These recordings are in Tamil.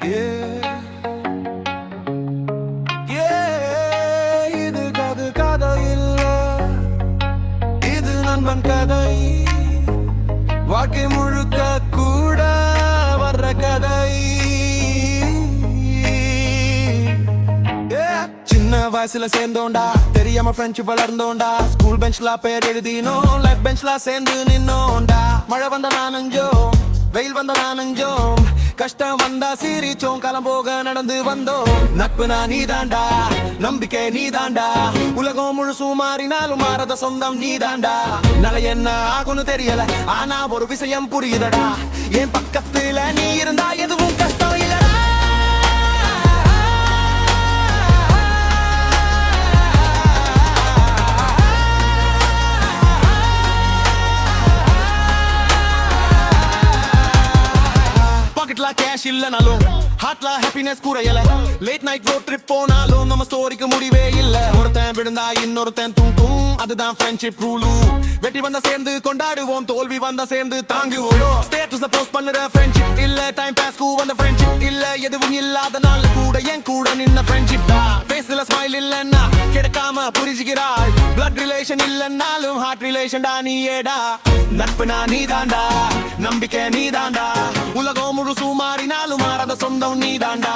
இது கதை இல்ல, இது நண்பன் கதை. வாழ்க்கை முழுக்க கூட வர்ற கதை. சின்ன வயசுல சேர்ந்தோண்டா, தெரியாம ஃப்ரெண்ட்ஷிப் வளர்ந்தோண்டா. ஸ்கூல் பெஞ்ச்ல பேர் எழுதினோம், லைஃப் பெஞ்ச்ல சேர்ந்து நின்னோண்டா. மழை வந்த நானஞ்சோம், வெயில் வந்த நானஞ்சோம், கஷ்டம் வந்தா சிரிச்சோம், காலம் போக நடந்து வந்தோம். நட்பு நான் நீதாண்டா, நம்பிக்கை நீதாண்டா, உலகம் முழுசும் மாறினாலும் மாறத சொந்தம் நீதாண்டா. நாளை என்ன ஆகும்னு தெரியல, ஆனா ஒரு விஷயம் புரியுதடா, என் பக்கத்துல நீ இருந்தா எதுவும் கஷ்டம் இல்லடா. கேஷ் இல்லனாலும் ஹார்ட்ல ஹாப்பினஸ் குறையல. லேட் நைட் ரோட் ட்ரிப் போனாலும் நம்ம ஸ்டோரிக்கு முடிவே இல்ல. ஒருத்தன் விழுந்தா இன்னொருத்தன் தூக்கும், அதுதான் ஃப்ரெண்ட்ஷிப் ரூலு. வெற்றி வந்தா சேர்ந்து கொண்டாடுவோம், தோல்வி வந்தா சேர்ந்து தாங்குவோம். ஸ்டேட்டஸ்ல போஸ்ட் பண்ணுற ஃப்ரெண்ட்ஷிப் இல்ல, டைம் பாஸ்க்கு வந்த ஃப்ரெண்ட்ஷிப் இல்ல, எதுவும் இல்லாத நாள் கூட என் கூட நின்ன ஃப்ரெண்ட்ஷிப் தான். ஃபேஸ்ல ஸ்மைல் இல்லன்னா கிடைக்காம புரிஞ்சுக்கிறாள், பிளட் ரிலேஷன் இல்லன்னாலும் ஹார்ட் ரிலேஷன் டா நீயேடா. நட்பு நான் நீதாண்டா, நம்பிக்கை நீதாண்டா, உலகம் முழுசும் மாறினாலும் மாறாத சொந்தம் நீதாண்டா.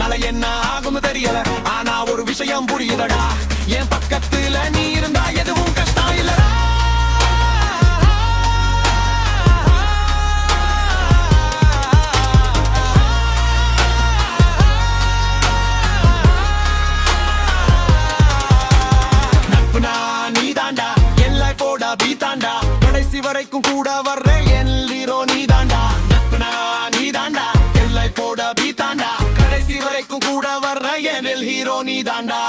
நாளை என்ன ஆகும்னு தெரியல, ஆனா ஒரு விஷயம் புரியுதடா, என் பக்கத்துல நீ இருந்தா எதுவும் கஷ்டம் இல்லடா. நட்பு நான் நீதாண்டா, என் லைஃபோட பீதாண்டா, கடைசி வரைக்கும் கூட வர்ற என் ஹீரோ நீதாண்டா. நட்பு நான் நீதாண்டா, என் லைஃபோட பீதாண்டா, கடைசி வரைக்கும் கூட வர்ற என் ஹீரோ நீதாண்டா.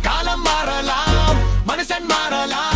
காலம் மாறலாம், மனுஷன் மாறலாம்,